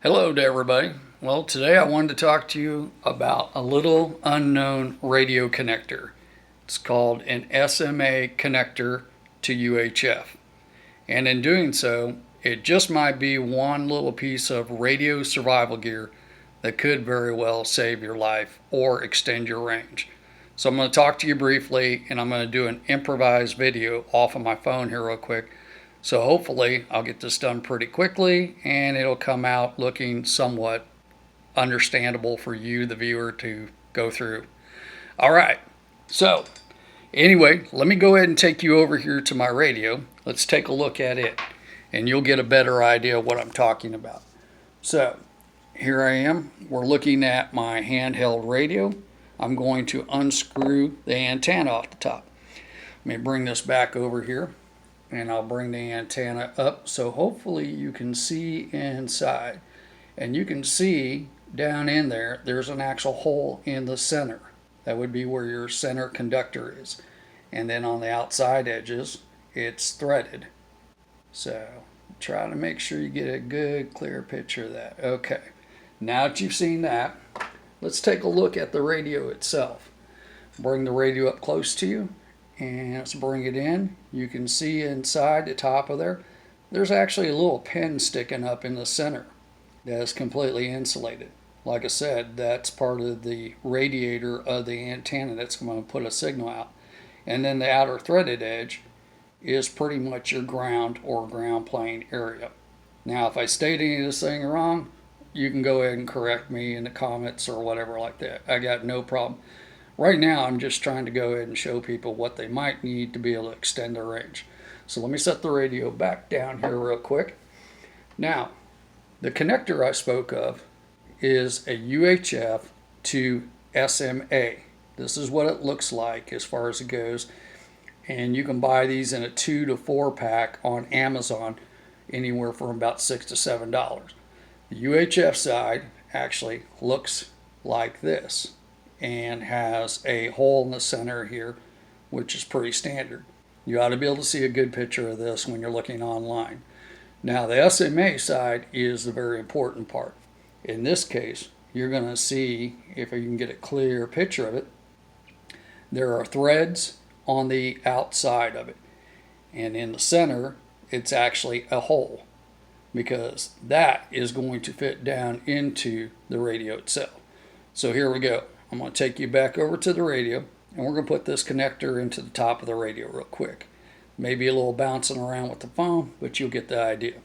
Hello to everybody. Well, today I wanted to talk to you about a little unknown radio connector. It's called an SMA connector to UHF. And in doing so, it just might be one little piece of radio survival gear that could very well save your life or extend your range. So I'm going to talk to you briefly, and I'm going to do an improvised video off of my phone here real quick. So hopefully I'll get this done pretty quickly and it'll come out looking somewhat understandable for you, the viewer, to go through. All right. So anyway, let me go ahead and take you over here to my radio. Let's take a look at it and you'll get a better idea of what I'm talking about. So here I am. We're looking at my handheld radio. I'm going to unscrew the antenna off the top. Let me bring this back over here. And I'll bring the antenna up so hopefully you can see inside. And you can see down in there, there's an actual hole in the center. That would be where your center conductor is. And then on the outside edges, it's threaded. So try to make sure you get a good clear picture of that. Okay, now that you've seen that, let's take a look at the radio itself. Bring the radio up close to you. And let's bring it in. You can see inside the top of there, there's actually a little pin sticking up in the center that is completely insulated. Like I said, that's part of the radiator of the antenna that's going to put a signal out. And then the outer threaded edge is pretty much your ground or ground plane area. Now, if I state any of this thing wrong, you can go ahead and correct me in the comments or whatever like that. I got no problem. Right now, I'm just trying to go ahead and show people what they might need to be able to extend their range. So let me set the radio back down here real quick. Now, the connector I spoke of is a UHF to SMA. This is what it looks like as far as it goes. And you can buy these in a 2 to 4 pack on Amazon, anywhere from about $6 to $7. The UHF side actually looks like this and has a hole in the center here, which is pretty standard. You ought to be able to see a good picture of this when you're looking online. Now, the SMA side is the very important part. In this case, you're going to see, if you can get a clear picture of it, there are threads on the outside of it. And in the center, it's actually a hole, because that is going to fit down into the radio itself. So here we go. I'm going to take you back over to the radio, and we're going to put this connector into the top of the radio real quick. Maybe a little bouncing around with the phone, but you'll get the idea.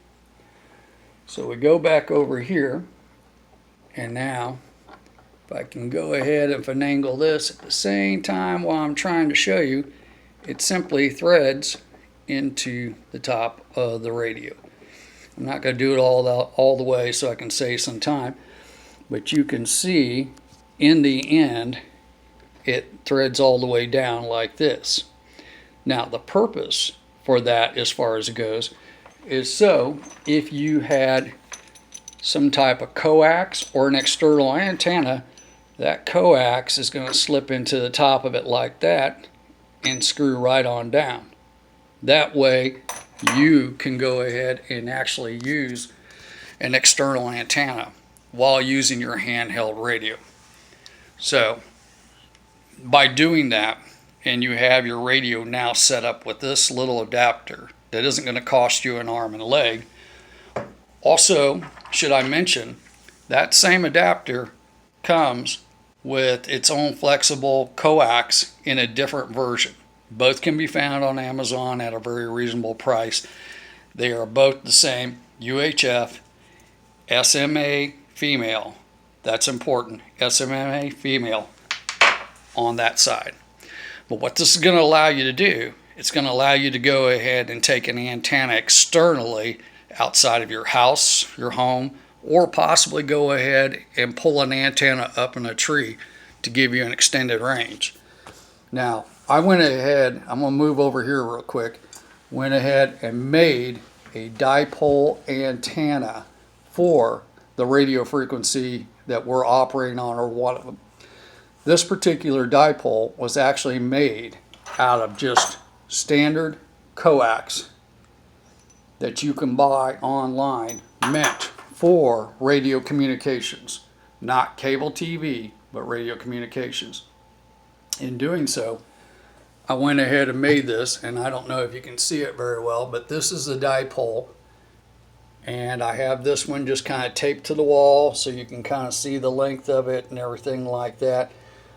So we go back over here, and now if I can go ahead and finagle this at the same time while I'm trying to show you, it simply threads into the top of the radio. I'm not going to do it all the way so I can save some time, but you can see in the end, it threads all the way down like this. Now, the purpose for that, as far as it goes, is so if you had some type of coax or an external antenna, that coax is going to slip into the top of it like that and screw right on down. That way, you can go ahead and actually use an external antenna while using your handheld radio. So by doing that, and you have your radio now set up with this little adapter that isn't going to cost you an arm and a leg. Also, should I mention, that same adapter comes with its own flexible coax in a different version. Both can be found on Amazon at a very reasonable price. They are both the same, UHF, SMA female. That's important, SMA female on that side. But what this is going to allow you to do, it's going to allow you to go ahead and take an antenna externally outside of your house, your home, or possibly go ahead and pull an antenna up in a tree to give you an extended range. Now, I went ahead, I'm going to move over here real quick, went ahead and made a dipole antenna for the radio frequency that we're operating on, or one of them. This particular dipole was actually made out of just standard coax that you can buy online, meant for radio communications, not cable TV, but radio communications. In doing so, I went ahead and made this, and I don't know if you can see it very well, but this is the dipole, and I have this one just kind of taped to the wall so you can kind of see the length of it and everything like that.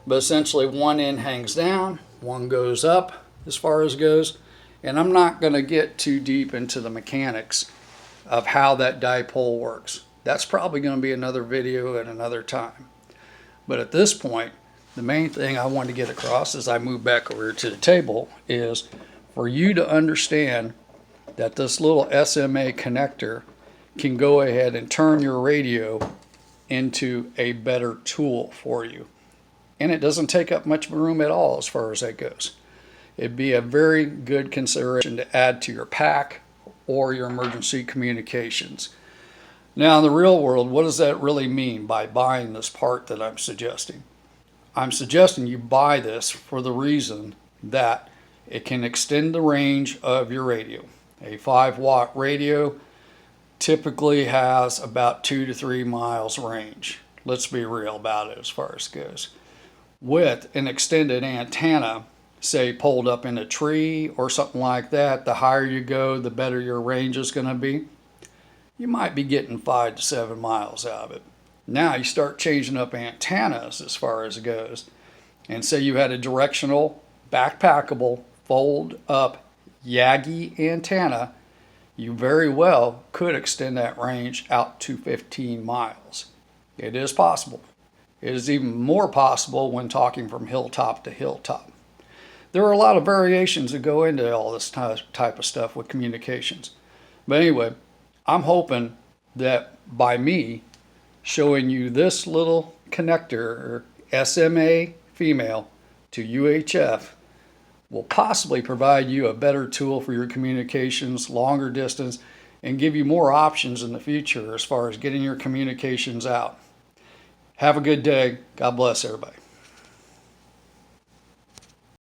But essentially one end hangs down, one goes up as far as goes, and I'm not going to get too deep into the mechanics of how that dipole works. That's probably going to be another video at another time. But at this point, the main thing I want to get across as I move back over to the table is for you to understand that this little SMA connector can go ahead and turn your radio into a better tool for you. And it doesn't take up much room at all as far as that goes. It'd be a very good consideration to add to your pack or your emergency communications. Now in the real world, what does that really mean by buying this part that I'm suggesting? I'm suggesting you buy this for the reason that it can extend the range of your radio. A 5-watt radio typically has about 2 to 3 miles range. Let's be real about it as far as it goes. With an extended antenna, say pulled up in a tree or something like that, the higher you go, the better your range is going to be. You might be getting 5 to 7 miles out of it. Now you start changing up antennas as far as it goes, and say you had a directional, backpackable, fold up Yagi antenna, you very well could extend that range out to 15 miles. It is possible. It is even more possible when talking from hilltop to hilltop. There are a lot of variations that go into all this type of stuff with communications. But anyway, I'm hoping that by me showing you this little connector, or SMA female to UHF, will possibly provide you a better tool for your communications, longer distance, and give you more options in the future as far as getting your communications out. Have a good day. God bless everybody.